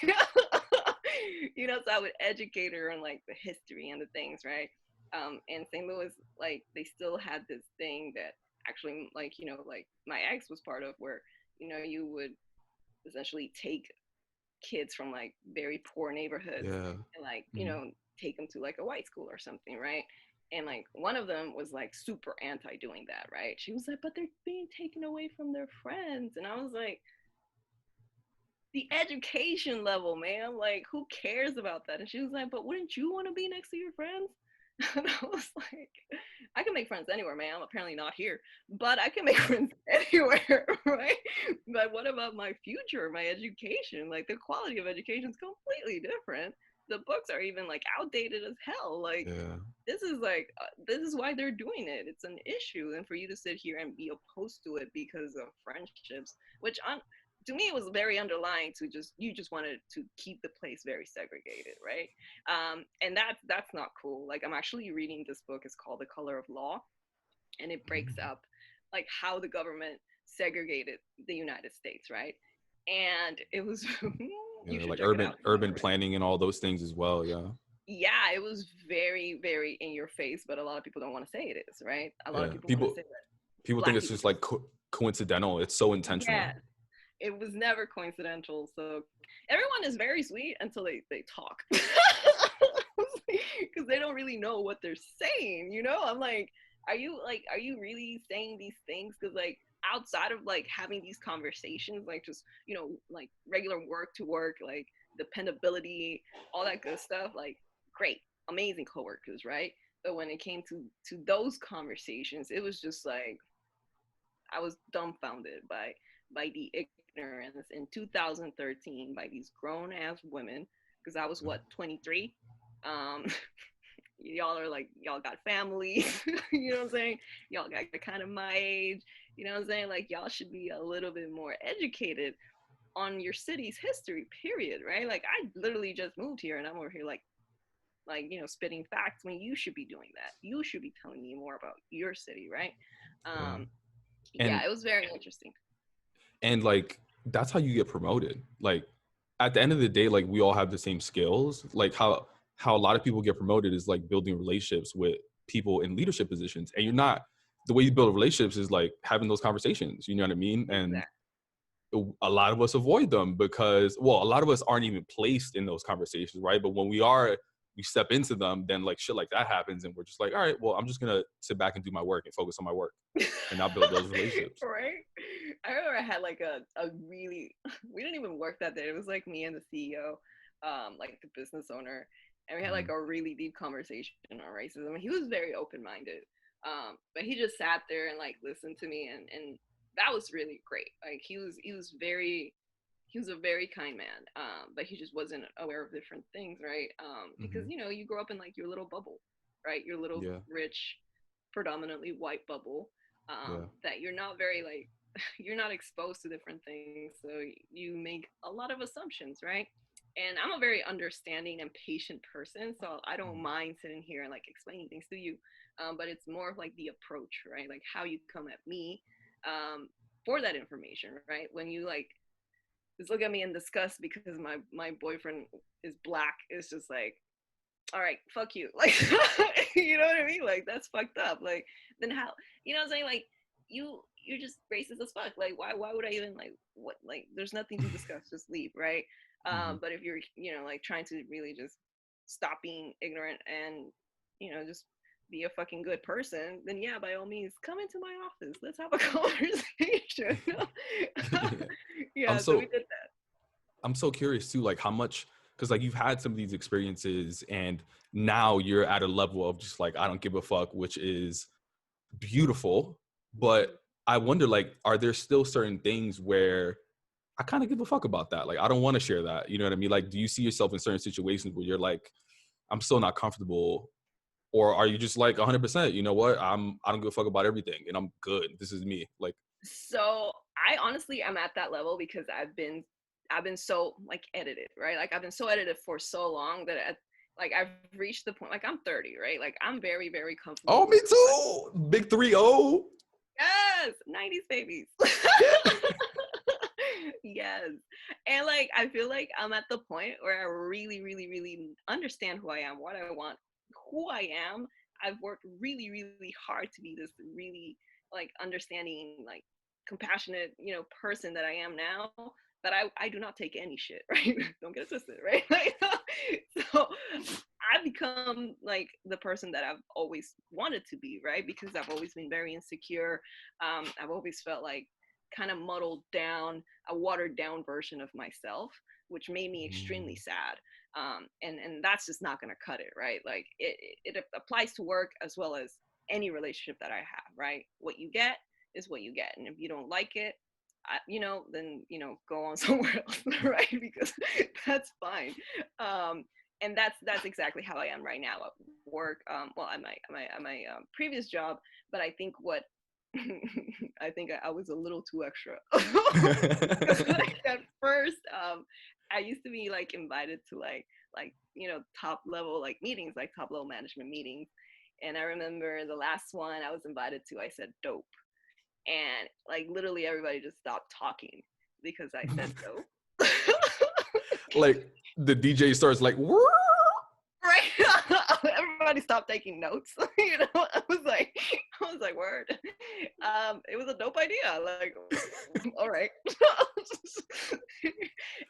you know, so I would educate her on like the history and the things, right? And St. Louis, like, they still had this thing that actually, like, you know, like my ex was part of, where, you know, you would essentially take kids from like very poor neighborhoods Yeah. and like, you Mhm. know, take them to like a white school or something, right? And like one of them was like super anti doing that, right? She was like, but they're being taken away from their friends. And I was like, the education level, man, like who cares about that? And she was like, but wouldn't you want to be next to your friends? And I was like, I can make friends anywhere, man. I'm apparently not here, but I can make friends anywhere, right? But what about my future, my education? Like the quality of education is completely different. The books are even like outdated as hell. Like Yeah. this is why they're doing it. It's an issue, and for you to sit here and be opposed to it because of friendships, which on to me it was very underlying to just, you just wanted to keep the place very segregated, right? And that's not cool. Like I'm actually reading this book. It's called The Color of Law, and it breaks Mhm. up like how the government segregated the United States, right? And it was you Yeah, should like check it out if you urban haven't read it. planning and all those things as well. Yeah. Yeah, it was very, very in your face, but a lot of people don't want to say it is, right? A lot of Yeah. people want to People say that people think black it's people just just, like coincidental. It's so yeah, intentional. it was never coincidental. So everyone is very sweet until they talk. Because they don't really know what they're saying, you know? I'm like, are you really saying these things? Because like outside of like having these conversations, like just, you know, like regular work to work, like dependability, all that good stuff, like great, amazing coworkers, right? But when it came to those conversations, it was just like I was dumbfounded by the ignorance in 2013 by these grown ass women, because I was Yeah. what, 23. Um, y'all are like, y'all got families, you know what I'm saying? Y'all got kind of my age, you know what I'm saying? Like y'all should be a little bit more educated on your city's history, period, right? Like I literally just moved here and I'm over here like like, spitting facts when you should be doing that. You should be telling me more about your city, right? Yeah. Yeah, And it was very interesting. like that's how you get promoted. Like at the end of the day, like we all have the same skills. Like how a lot of people get promoted is like building relationships with people in leadership positions. And you're not, the way you build relationships is like having those conversations, you know what I mean? And Exactly. a lot of us avoid them because, well, a lot of us aren't even placed in those conversations, right? But when we are, we step into them, then like shit like that happens, and we're just like, all right, well, I'm just gonna sit back and do my work and focus on my work and not build those relationships. Right? I remember I had like a really, we didn't even work that day. It was like me and the CEO, like the business owner, and we had like Mhm. a really deep conversation on racism. He was very open minded, but he just sat there and like listened to me, and that was really great. Like he was a very kind man, but he just wasn't aware of different things, right? Because Mhm. you grow up in like your little bubble, right? Your little Yeah. rich, predominantly white bubble, Yeah. that you're not very like you're not exposed to different things, so you make a lot of assumptions, right? And I'm a very understanding and patient person, so I don't mind sitting here and like explaining things to you, but it's more of like the approach, right? Like how you come at me, for that information, right? When you like just look at me in disgust because my boyfriend is black, it's just like, all right, fuck you. Like, you know what I mean? Like, that's fucked up. Like, then how, what I'm saying? Like, you're just racist as fuck. Like, why would I even, like, what, like, there's nothing to discuss, just leave, right? Mhm. But if you're, like, trying to really just stop being ignorant and, just be a fucking good person, then yeah, by all means, come into my office. Let's have a conversation. Yeah. I'm Yeah, so we so did that. I'm so curious too, like how much, because like you've had some of these experiences and now you're at a level of just like I don't give a fuck, which is beautiful. But I wonder, like, are there still certain things where I kind of give a fuck about that? Like, I don't want to share that. You know what I mean? Like, do you see yourself in certain situations where you're like, I'm still not comfortable, or are you just like 100%? You know what? I don't give a fuck about everything, and I'm good. This is me. Like, So I honestly am at that level because I've been so like edited, right? Like I've been so edited for so long that like I've reached the point, like I'm 30, right? Like I'm very, very oh, comfortable me with what. too. Big 3-0. Yes, 90s babies. Yes. And like I feel like I'm at the point where I really, really, really understand who I am, what I want, who I am. I've worked really, really hard to be this really like understanding, like compassionate, person that I am now. But I do not take any shit, right? Don't get it twisted, right? Like, so I become like the person that I've always wanted to be, right? Because I've always been very insecure. I've always felt like kind of muddled down, a watered down version of myself, which made me extremely sad. And that's just not going to cut it, right? Like it applies to work as well as any relationship that I have, right? What you get is what you get, and if you don't like it, then go on somewhere else, right? Because that's fine. And that's exactly how I am right now at work. Well, at my previous job, but I think what I think I was a little too extra. Because like at first, I used to be like invited to like top level like meetings, like top level management meetings. And I remember the last one I was invited to, I said dope, and like literally everybody just stopped talking because I said dope. Like the DJ starts like, "Woo!" Right. Everybody stopped taking notes. I was like word. It was a dope idea, like all right.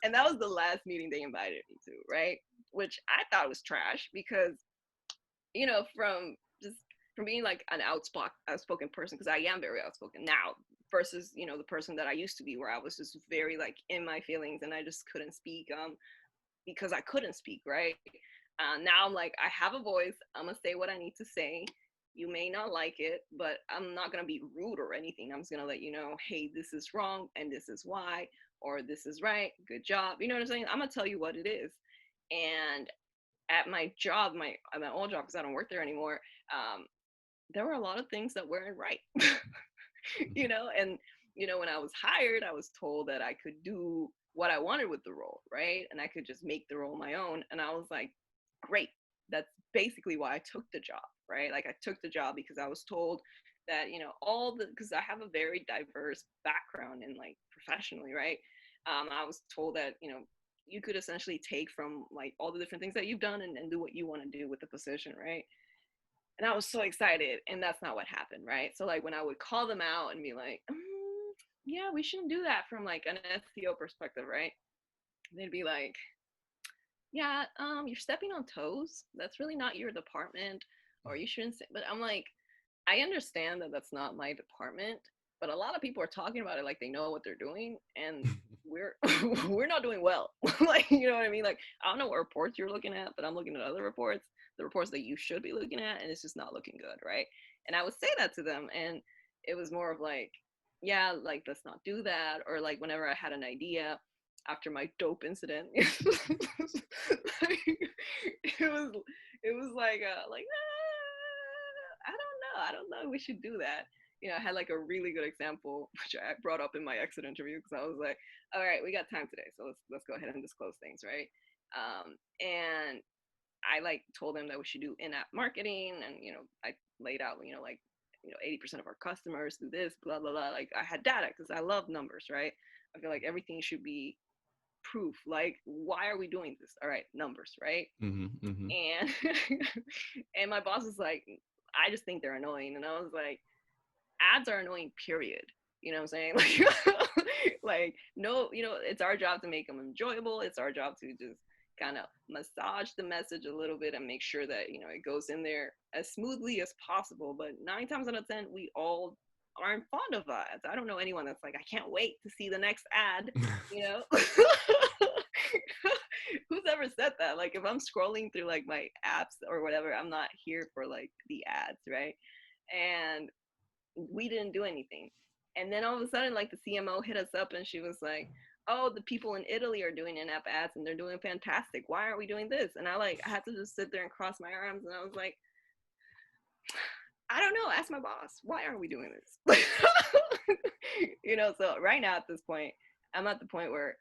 And that was the last meeting they invited me to, right? Which I thought was trash because from just from being like an outspoken person, because I am very outspoken now, versus the person that I used to be, where I was just very like in my feelings and I just couldn't speak, because I couldn't speak, right? Now I'm like, I have a voice. I'm gonna say what I need to say. You may not like it, but I'm not gonna be rude or anything. I'm just gonna let you know, hey, this is wrong and this is why, or this is right. Good job. You know what I'm saying? I'm gonna tell you what it is. And at my job, at my old job, because I don't work there anymore, there were a lot of things that weren't right. And when I was hired, I was told that I could do what I wanted with the role, right? And I could just make the role my own. And I was like, great. that's basically why I took the job, right? Like I took the job because I was told that, you know, because I have a very diverse background in like professionally, right? I was told that, you know, you could essentially take from like all the different things that you've done and do what you want to do with the position, right? And I was so excited, and that's not what happened, right? So like when I would call them out and be like, yeah, we shouldn't do that from like an SEO perspective, right? They'd be like, yeah, you're stepping on toes. That's really not your department, or you shouldn't say. But I'm like, I understand that that's not my department, but a lot of people are talking about it like they know what they're doing, and we're we're not doing well. Like, you know what I mean? Like, I don't know what reports you're looking at, but I'm looking at other reports, the reports that you should be looking at, and it's just not looking good, right? And I would say that to them, and it was more of like, yeah, like let's not do that, or like whenever I had an idea after my dope incident, like, it was like I don't know, we should do that. You know, I had like a really good example, which I brought up in my exit interview because I was like, all right, we got time today, so let's go ahead and disclose things, right? And I like told them that we should do in-app marketing, and you know, I laid out, you know, like, you know, 80% of our customers do this, blah blah blah. Like I had data because I love numbers, right? I feel like everything should be proof. Like, why are we doing this? All right, numbers, right? And and my boss was like, I just think they're annoying. And I was like, ads are annoying, period. You know what I'm saying? Like no, you know, it's our job to make them enjoyable. It's our job to just kind of massage the message a little bit and make sure that, you know, it goes in there as smoothly as possible. But 9 times out of 10, we all aren't fond of ads. I don't know anyone that's like, I can't wait to see the next ad, you know? Who's ever said that? Like if I'm scrolling through like my apps or whatever, I'm not here for like the ads, right? And we didn't do anything. And then all of a sudden, like the CMO hit us up and she was like, oh, the people in Italy are doing in-app ads and they're doing fantastic. Why aren't we doing this? And I had to just sit there and cross my arms, and I was like, I don't know. Ask my boss. Why aren't we doing this? You know, so right now at this point, I'm at the point where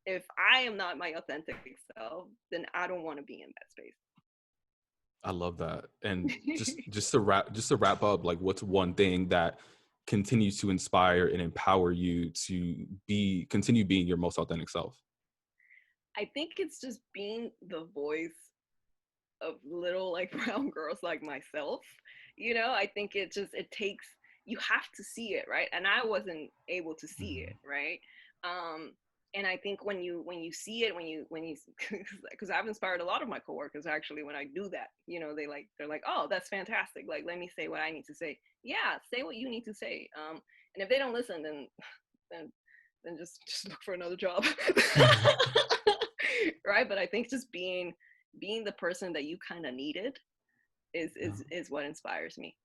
if I am not my authentic self, then I don't want to be in that space. I love that. And just to wrap up, like what's one thing that continues to inspire and empower you to continue being your most authentic self? I think it's just being the voice of little like brown girls like myself. You know, I think it takes, you have to see it, right? And I wasn't able to see it, right? And I think when you see it, when you because I've inspired a lot of my coworkers actually when I do that, you know, they're like, oh, that's fantastic, like let me say what I need to say. Yeah, say what you need to say. And if they don't listen, then just look for another job. Right? But I think just being the person that you kind of needed is what inspires me.